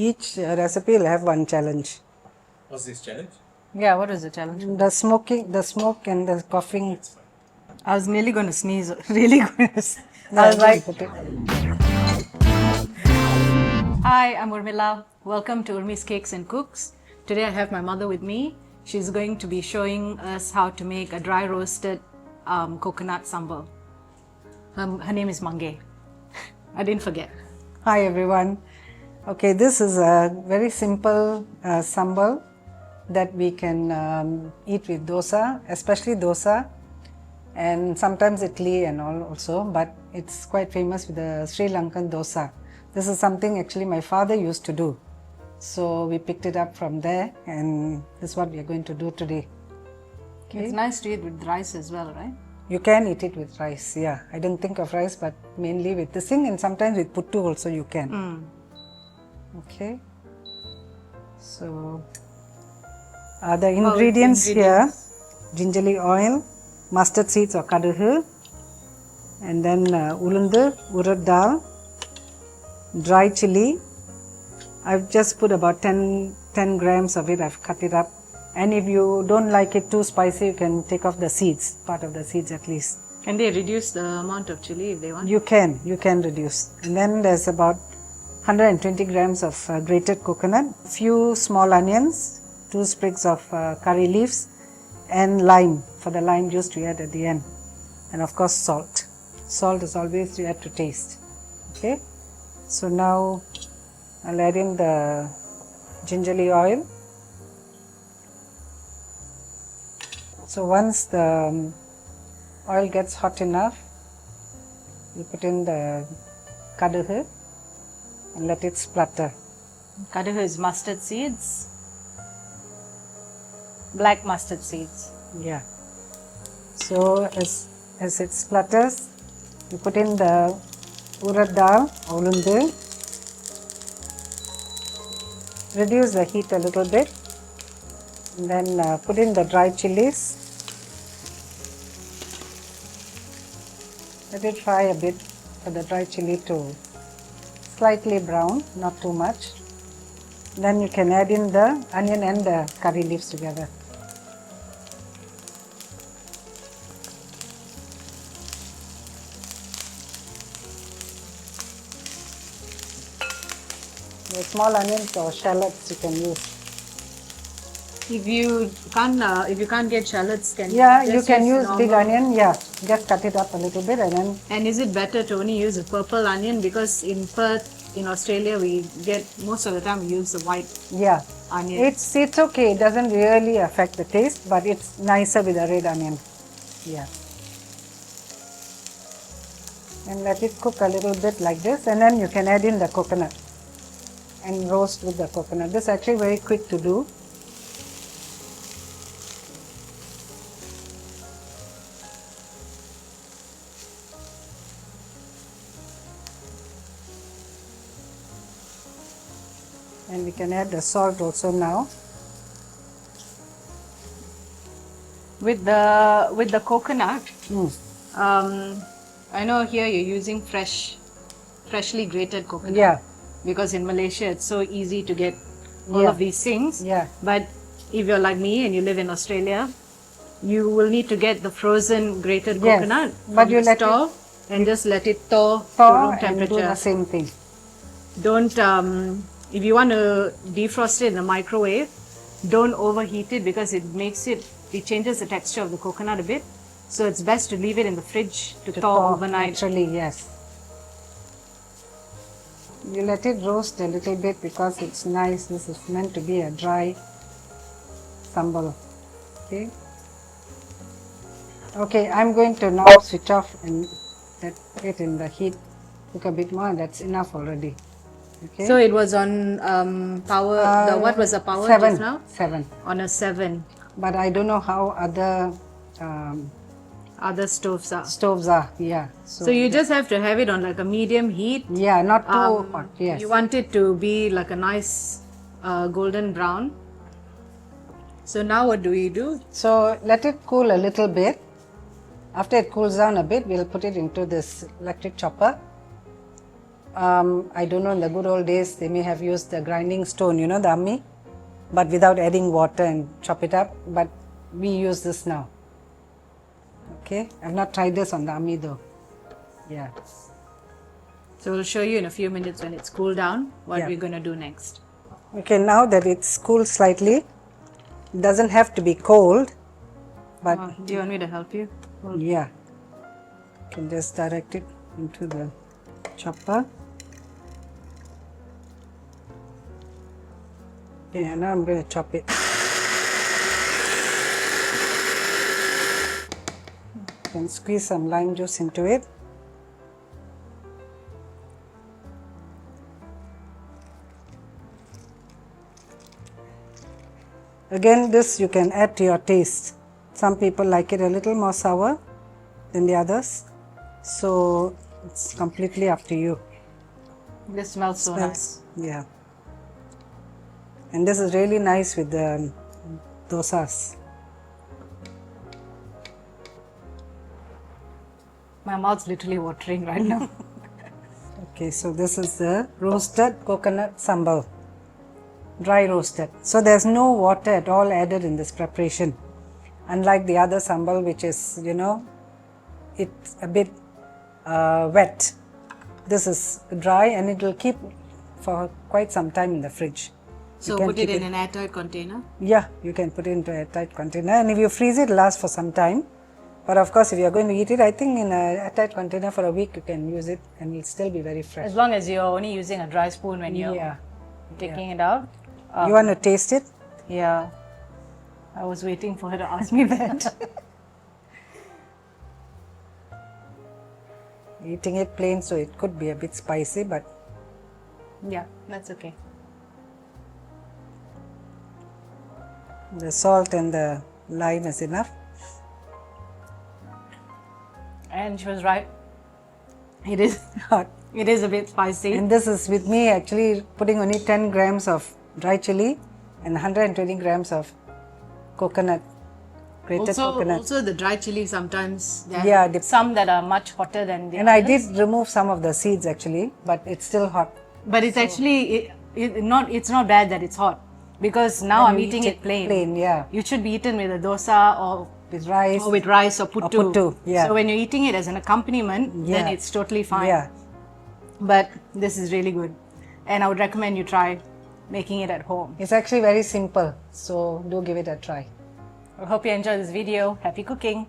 Each recipe will have one challenge. What's this challenge? Yeah, what is the challenge? The smoke and the coughing. I was nearly going to sneeze. Really going to sneeze. Yeah, I was like, put it. hi, I'm Urmila. Welcome to Urmi's Cakes and Cooks. Today I have my mother with me. She's going to be showing us how to make a dry roasted coconut sambal. Her name is Mange. I didn't forget. Hi everyone. Okay, this is a very simple sambal that we can eat with dosa, especially dosa, and sometimes idli and all also, but it's quite famous with the Sri Lankan dosa. This is something actually my father used to do. So we picked it up from there, and this is what we are going to do today. Okay. It's nice to eat with rice as well, right? You can eat it with rice, yeah. I didn't think of rice, but mainly with this thing, and sometimes with puttu also you can. Okay. So, the ingredients here, gingelly oil, mustard seeds or kaduhu, and then urid dhal, dry chilli. I've just put about 10 grams of it, I've cut it up. And if you don't like it too spicy, you can take off the seeds, part of the seeds at least. Can they reduce the amount of chili if they want? You can reduce. And then there's about 120 grams of grated coconut, few small onions, 2 sprigs of curry leaves, and lime, for the lime juice to add at the end. And of course salt. Salt is always you add to taste. Okay. So now I'll add in the gingelly oil. So once the oil gets hot enough, you put in the kaduhu and let it splutter. Kaduhu is mustard seeds, black mustard seeds. Yeah. So as it splutters, you put in the urid dhal, ulundu. Reduce the heat a little bit, and then put in the dry chillies. Let it fry a bit for the dry chilli to slightly brown, not too much. Then you can add in the onion and the curry leaves together. The small onions or shallots you can use. If you can't get shallots, can You can use normal? big onion. Yeah, just cut it up a little bit and then. And is it better to only use a purple onion, because in Perth, in Australia, we get most of the time we use the white onion. It's okay. It doesn't really affect the taste, but it's nicer with a red onion. Yeah. And let it cook a little bit like this, and then you can add in the coconut and roast with the coconut. This is actually very quick to do. And we can add the salt also now. With the coconut, I know here you're using freshly grated coconut. Yeah. Because in Malaysia it's so easy to get all of these things. Yeah. But if you're like me and you live in Australia, you will need to get the frozen grated coconut but you the let store and just let it thaw to room and temperature. do the same thing. Don't if you want to defrost it in the microwave, don't overheat it, because it changes the texture of the coconut a bit. So it's best to leave it in the fridge to thaw overnight. Naturally, yes. You let it roast a little bit because it's nice. This is meant to be a dry sambal. Okay. Okay, I'm going to now switch off and let it in the heat. Cook a bit more. That's enough already. Okay. So it was on power. What was the power 7 just now? 7. On a 7. But I don't know how Other stoves are. stoves are. Yeah. So you just have to have it on like a medium heat. Yeah, not too hot. Yes. You want it to be like a nice golden brown. So now what do we do? So let it cool a little bit. After it cools down a bit, we'll put it into this electric chopper. I don't know, in the good old days, they may have used the grinding stone, you know, the ammi, but without adding water and chop it up. But we use this now. Okay, I've not tried this on the ammi though. Yeah. So we'll show you in a few minutes when it's cooled down what Yeah. we're going to do next. Okay, now that it's cooled slightly, it doesn't have to be cold, but Do you want me to help you? yeah, you can just direct it into the chopper. Yeah, now I'm going to chop it. And squeeze some lime juice into it. Again, this you can add to your taste. Some people like it a little more sour than the others, so it's completely up to you. This smells so nice. Yeah. And this is really nice with the dosas. My mouth's literally watering right now. Okay, so this is the roasted coconut sambal. Dry roasted. So there's no water at all added in this preparation. Unlike the other sambal, which is, you know, it's a bit wet. This is dry and it will keep for quite some time in the fridge. So put it in an airtight container? Yeah, you can put it into a tight container, and if you freeze it, it lasts for some time. But of course, if you are going to eat it, I think in a tight container for a week, you can use it and it'll still be very fresh. As long as you're only using a dry spoon when you're taking it out. You want to taste it? Yeah. I was waiting for her to ask me that. Eating it plain, so it could be a bit spicy, but Yeah, that's okay. the salt and the lime is enough. And she was right. It is hot. It is a bit spicy. And this is with me actually putting only 10 grams of dry chilli and 120 grams of coconut, grated coconut. Also the dry chili sometimes, there Yeah, are some that are much hotter than the And others. I did remove some of the seeds actually, but it's still hot. But it's actually it's not bad that it's hot, because now I'm you eating eat it plain. plain, yeah. You should be eaten with a dosa or With rice. with rice or puttu. puttu, yeah. So when you're eating it as an accompaniment, then Yeah. it's totally fine. Yeah. But this is really good, and I would recommend you try making it at home. It's actually very simple, so do give it a try. I hope you enjoyed this video. Happy cooking!